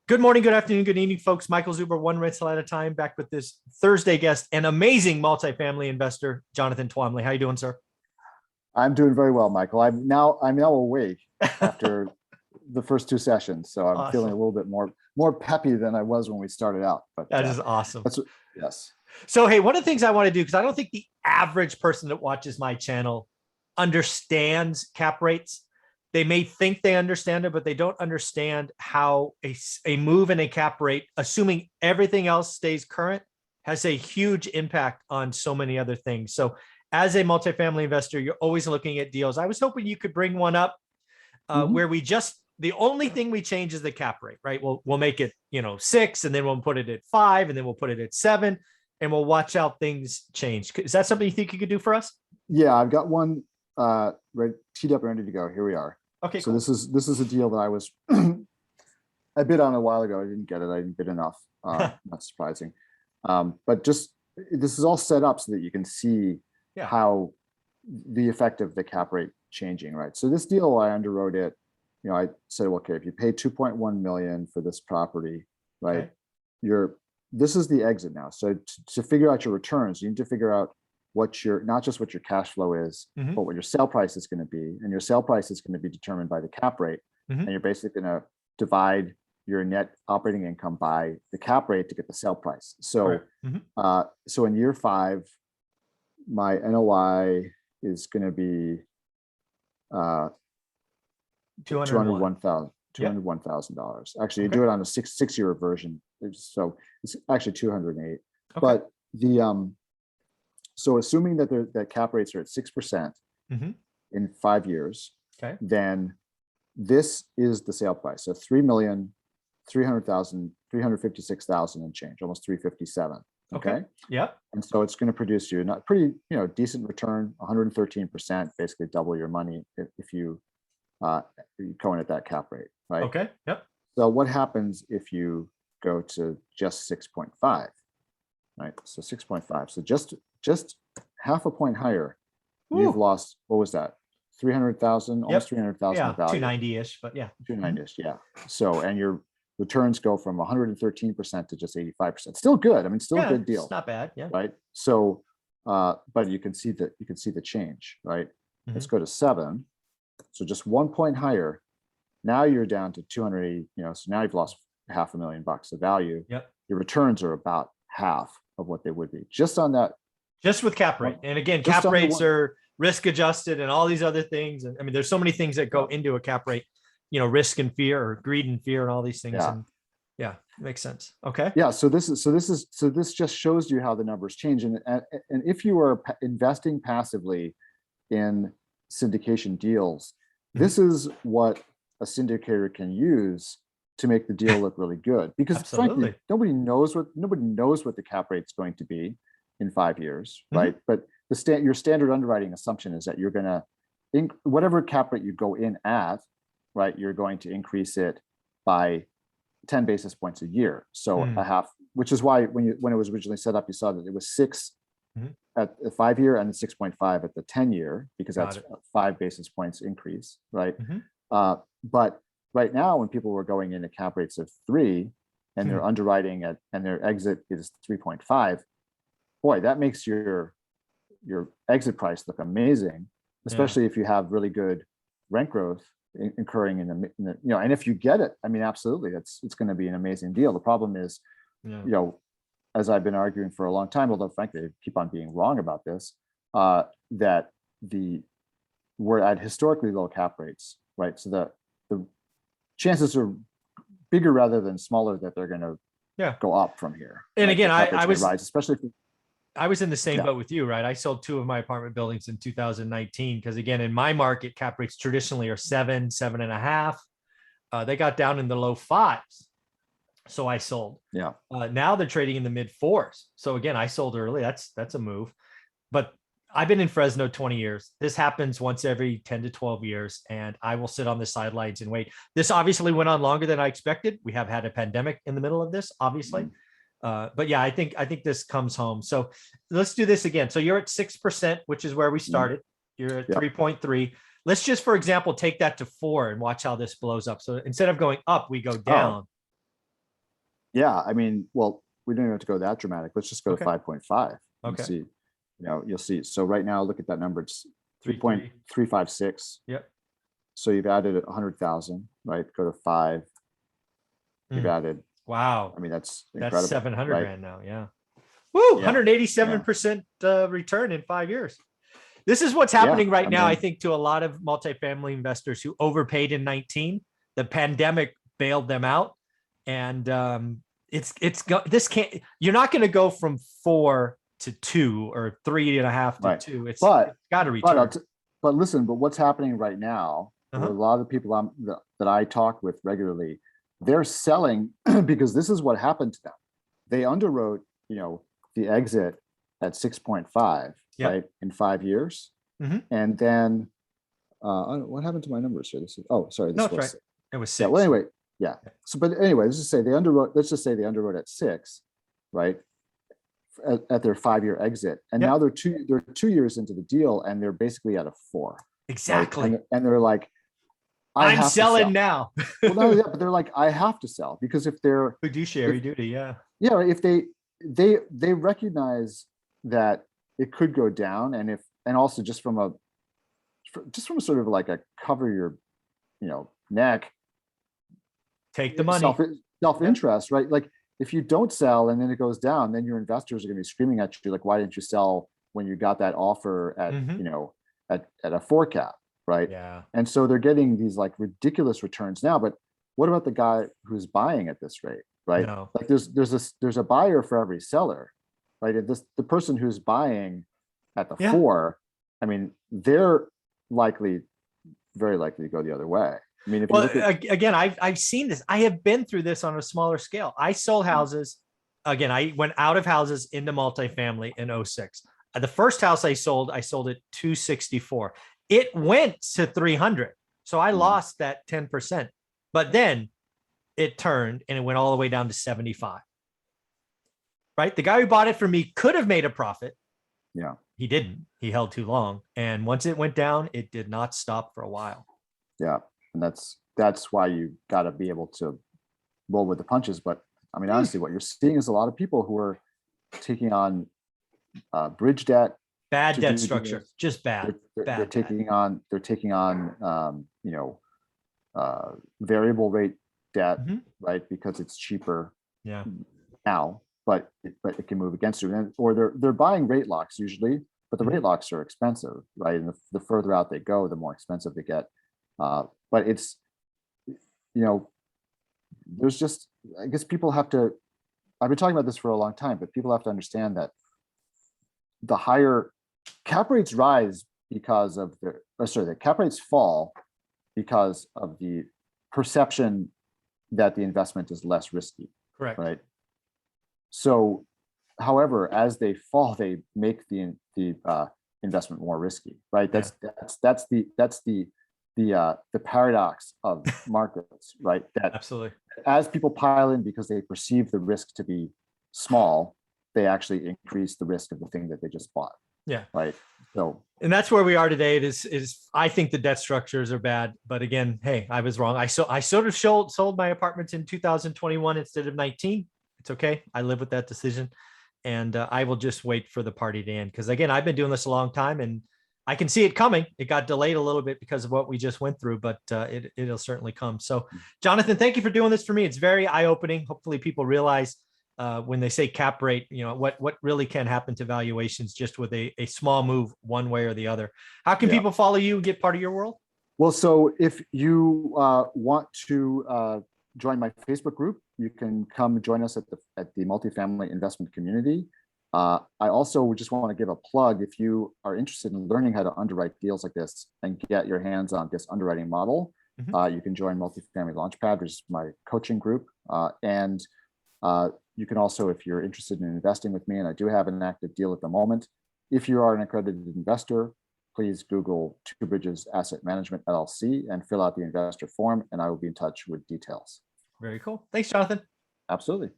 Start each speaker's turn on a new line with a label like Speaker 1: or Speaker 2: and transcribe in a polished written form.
Speaker 1: Good morning, good afternoon, good evening, folks. Michael Zuber, one rental at a time, back with this Thursday guest and amazing multifamily investor, Jonathan Twomley. How you doing, sir?
Speaker 2: I'm doing very well, Michael. I'm now awake after the first two sessions, so I'm feeling a
Speaker 1: Awesome.
Speaker 2: little bit more peppy than I was when we started out. But
Speaker 1: That is awesome.
Speaker 2: that's yes.
Speaker 1: So, hey, one of the things I want to do, because I don't think the average person that watches my channel understands cap rates. They may think they understand it, but they don't understand how a move in a cap rate, assuming everything else stays current, has a huge impact on so many other things. So as a multifamily investor, you're always looking at deals. I was hoping you could bring one up
Speaker 2: Mhm.
Speaker 1: where the only thing we change is the cap rate, right? We'll make it, 6, and then we'll put it at 5, and then we'll put it at 7, and we'll watch how things change. Is that something you think you could do for us?
Speaker 2: Yeah, I've got one teed up and ready to go. Here we are.
Speaker 1: Okay,
Speaker 2: So
Speaker 1: cool.
Speaker 2: this is a deal that I was I bid on a while ago. I didn't get it. I didn't bid enough. Not surprising. But just this is all set up so that you can see
Speaker 1: Yeah.
Speaker 2: how the effect of the cap rate changing, right? So this deal, I underwrote it. I said, well, okay, if you pay 2.1 million for this property, right?
Speaker 1: Okay.
Speaker 2: This is the exit now. So to figure out your returns, you need to figure out not just what your cash flow is,
Speaker 1: Mhm.
Speaker 2: but what your sale price is going to be. And your sale price is going to be determined by the cap rate.
Speaker 1: Mhm.
Speaker 2: And you're basically going to divide your net operating income by the cap rate to get the sale price. So,
Speaker 1: Right. Mhm.
Speaker 2: so in year 5, my NOI is going to be uh,
Speaker 1: 201. Yep.
Speaker 2: $201,000. Actually, you
Speaker 1: Okay.
Speaker 2: do it on a six-year version, so it's actually 208.
Speaker 1: Okay.
Speaker 2: But so assuming that that cap rates are at 6%
Speaker 1: Mhm.
Speaker 2: in 5 years,
Speaker 1: Okay.
Speaker 2: then this is the sale price. So 3,300,000, 356,000 and change, almost 357. Okay.
Speaker 1: Yep.
Speaker 2: And so it's going to produce you not pretty, decent return, 113%, basically double your money if you go in at that cap rate, right?
Speaker 1: Okay. Yep.
Speaker 2: So what happens if you go to just 6.5, right? So 6.5. So just half a point higher, you've
Speaker 1: Woo.
Speaker 2: lost, what was that? 300,000, almost
Speaker 1: Yep.
Speaker 2: 300,000
Speaker 1: Yeah.
Speaker 2: of value.
Speaker 1: 290-ish, but yeah.
Speaker 2: 290-ish, yeah. So, and your returns go from 113% to just 85%. Still good. I mean, still a
Speaker 1: Yeah.
Speaker 2: good deal,
Speaker 1: It's not bad. Yeah.
Speaker 2: right? So, but you can see the change, right? Let's
Speaker 1: Mhm.
Speaker 2: go to 7. So just 1 point higher. Now you're down to 280, so now you've lost $500,000 of value.
Speaker 1: Yep.
Speaker 2: Your returns are about half of what they would be just on that.
Speaker 1: Just with cap rate.
Speaker 2: One,
Speaker 1: And again,
Speaker 2: just
Speaker 1: cap
Speaker 2: on the
Speaker 1: rates
Speaker 2: one.
Speaker 1: are risk adjusted and all these other things. And I mean, there's so many things that go
Speaker 2: Yeah.
Speaker 1: into a cap rate, risk and fear, or greed and fear, and all these things.
Speaker 2: Yeah.
Speaker 1: And yeah, makes sense. Okay.
Speaker 2: Yeah. So this just shows you how the numbers change. And if you are investing passively in syndication deals, this is what a syndicator can use to make the deal look really good. Because frankly,
Speaker 1: Absolutely.
Speaker 2: nobody knows what the cap rate's going to be in 5 years,
Speaker 1: Mhm.
Speaker 2: right? But your standard underwriting assumption is that you're going to whatever cap rate you go in at, right? You're going to increase it by 10 basis points a year. So
Speaker 1: Mm.
Speaker 2: a half, which is why when it was originally set up, you saw that it was 6
Speaker 1: Mhm.
Speaker 2: at the 5 year and 6.5 at the 10 year, because
Speaker 1: Got
Speaker 2: that's
Speaker 1: it.
Speaker 2: a 5 basis points increase, right?
Speaker 1: Mhm.
Speaker 2: But right now, when people were going into cap rates of 3 and they're
Speaker 1: Hmm.
Speaker 2: underwriting it and their exit is 3.5, boy, that makes your exit price look amazing,
Speaker 1: Yeah.
Speaker 2: especially if you have really good rent growth incurring in the and if you get it, I mean, absolutely, it's going to be an amazing deal. The problem is,
Speaker 1: Yeah.
Speaker 2: as I've been arguing for a long time, although frankly I keep on being wrong about this, that we're at historically low cap rates, right? So the chances are bigger rather than smaller that they're going to
Speaker 1: Yeah.
Speaker 2: go up from here.
Speaker 1: And
Speaker 2: Right?
Speaker 1: again,
Speaker 2: The cap
Speaker 1: I
Speaker 2: rates may
Speaker 1: was
Speaker 2: rise, especially if
Speaker 1: I was in the same
Speaker 2: yeah.
Speaker 1: boat with you, right? I sold 2 of my apartment buildings in 2019 because, again, in my market, cap rates traditionally are 7, 7.5. They got down in the low 5s, so I sold.
Speaker 2: Yeah.
Speaker 1: Now they're trading in the mid 4s. So again, I sold early. That's a move. But I've been in Fresno 20 years. This happens once every 10 to 12 years, and I will sit on the sidelines and wait. This obviously went on longer than I expected. We have had a pandemic in the middle of this, obviously. But yeah, I think this comes home. So let's do this again. So you're at 6%, which is where we started. You're at
Speaker 2: Yeah.
Speaker 1: 3.3. Let's just, for example, take that to 4 and watch how this blows up. So instead of going up, we go
Speaker 2: Oh,
Speaker 1: down.
Speaker 2: Yeah, I mean, well, we don't even have to go that dramatic. Let's just go to
Speaker 1: Okay.
Speaker 2: 5.5 and
Speaker 1: Okay.
Speaker 2: see, you'll see. So right now, look at that number. It's
Speaker 1: 3, 3.
Speaker 2: 3.356.
Speaker 1: Yep.
Speaker 2: So you've added 100,000, right? Go to 5. You've
Speaker 1: Mm.
Speaker 2: added,
Speaker 1: Wow.
Speaker 2: I mean, that's
Speaker 1: That's
Speaker 2: incredible,
Speaker 1: 700
Speaker 2: right?
Speaker 1: grand now. Yeah. Woo,
Speaker 2: Yeah, yeah,
Speaker 1: 187% return in 5 years. This is what's
Speaker 2: yeah.
Speaker 1: happening right
Speaker 2: I
Speaker 1: now, I
Speaker 2: mean,
Speaker 1: think, to a lot of multifamily investors who overpaid in 19. The pandemic bailed them out. And this can't, you're not going to go from 4 to 2 or 3.5 to
Speaker 2: right.
Speaker 1: 2. It's
Speaker 2: But,
Speaker 1: got to
Speaker 2: but,
Speaker 1: return.
Speaker 2: but listen, but what's happening right now, with a
Speaker 1: Uh-huh.
Speaker 2: lot of the people that I talk with regularly, they're selling because this is what happened to them. They underwrote, the exit at 6.5,
Speaker 1: Yep.
Speaker 2: right, in 5 years.
Speaker 1: Mhm.
Speaker 2: And then, what happened to my numbers here? Sorry,
Speaker 1: No,
Speaker 2: this
Speaker 1: it's right.
Speaker 2: was,
Speaker 1: It was
Speaker 2: yeah, well,
Speaker 1: 6.
Speaker 2: anyway, yeah. So, but anyway, let's just say they underwrote at 6, right, at their 5-year exit. And now
Speaker 1: Yep.
Speaker 2: they're 2 years into the deal and they're basically at a 4, right?
Speaker 1: Exactly.
Speaker 2: And they're like, I
Speaker 1: I'm
Speaker 2: have to
Speaker 1: selling
Speaker 2: sell.
Speaker 1: now.
Speaker 2: Well, not only that, but they're like, I have to sell because
Speaker 1: Fiduciary
Speaker 2: if
Speaker 1: duty. Yeah.
Speaker 2: if they recognize that it could go down, and also just from sort of like a cover your neck,
Speaker 1: Take the money. Yep.
Speaker 2: self-interest, right? Like if you don't sell and then it goes down, then your investors are going to be screaming at you like, why didn't you sell when you got that offer at
Speaker 1: Mhm.
Speaker 2: at a 4 cap, right?
Speaker 1: Yeah.
Speaker 2: And so they're getting these like ridiculous returns now. But what about the guy who's buying at this rate, right?
Speaker 1: No.
Speaker 2: Like there's a buyer for every seller, right? And the person who's buying at the
Speaker 1: Yeah.
Speaker 2: 4, I mean, they're very likely to go the other way. I mean, if you
Speaker 1: Well,
Speaker 2: look at,
Speaker 1: again, I've seen this. I have been through this on a smaller scale. I sold houses. Again, I went out of houses into multifamily in '06. The first house I sold at 264. It went to 300. So I lost that 10%. But then it turned and it went all the way down to 75. Right? The guy who bought it for me could have made a profit.
Speaker 2: yeah,
Speaker 1: He didn't. He held too long. And once it went down, it did not stop for a while.
Speaker 2: yeah, and that's why you got to be able to roll with the punches. But I mean,
Speaker 1: Hmm.
Speaker 2: honestly, what you're seeing is a lot of people who are taking on bridge debt
Speaker 1: Bad
Speaker 2: to
Speaker 1: debt
Speaker 2: do
Speaker 1: structure.
Speaker 2: deals.
Speaker 1: Just bad.
Speaker 2: They're
Speaker 1: Bad.
Speaker 2: taking on variable rate debt,
Speaker 1: Mhm.
Speaker 2: right? Because it's cheaper
Speaker 1: Yeah.
Speaker 2: now, but it can move against you. Or they're buying rate locks usually, but the
Speaker 1: Mhm.
Speaker 2: rate locks are expensive, right? And the further out they go, the more expensive they get. But it's there's just, I guess people have to. I've been talking about this for a long time, but people have to understand that the higher cap rates rise because of the cap rates fall because of the perception that the investment is less risky,
Speaker 1: Correct.
Speaker 2: right? So, however, as they fall, they make the investment more risky, right?
Speaker 1: Yeah.
Speaker 2: That's the paradox of markets, right? That
Speaker 1: Absolutely.
Speaker 2: as people pile in because they perceive the risk to be small, they actually increase the risk of the thing that they just bought,
Speaker 1: Yeah.
Speaker 2: right? So,
Speaker 1: And that's where we are today. It is I think the debt structures are bad, but again, hey, I was wrong. I sort of sold my apartments in 2021 instead of 19. It's okay. I live with that decision, and I will just wait for the party to end because again, I've been doing this a long time and I can see it coming. It got delayed a little bit because of what we just went through, but it'll certainly come. So, Jonathan, thank you for doing this for me. It's very eye opening. Hopefully, people realize when they say cap rate, what really can happen to valuations just with a small move one way or the other. How can
Speaker 2: yeah.
Speaker 1: people follow you and get part of your world?
Speaker 2: Well, so if you want to join my Facebook group, you can come join us at the multifamily investment community. I also just want to give a plug. If you are interested in learning how to underwrite deals like this and get your hands on this underwriting model, you can join Multifamily Launchpad, which is my coaching group. And you can also, if you're interested in investing with me, and I do have an active deal at the moment, if you are an accredited investor, please Google Two Bridges Asset Management LLC and fill out the investor form, and I will be in touch with details.
Speaker 1: Very cool. Thanks, Jonathan.
Speaker 2: Absolutely.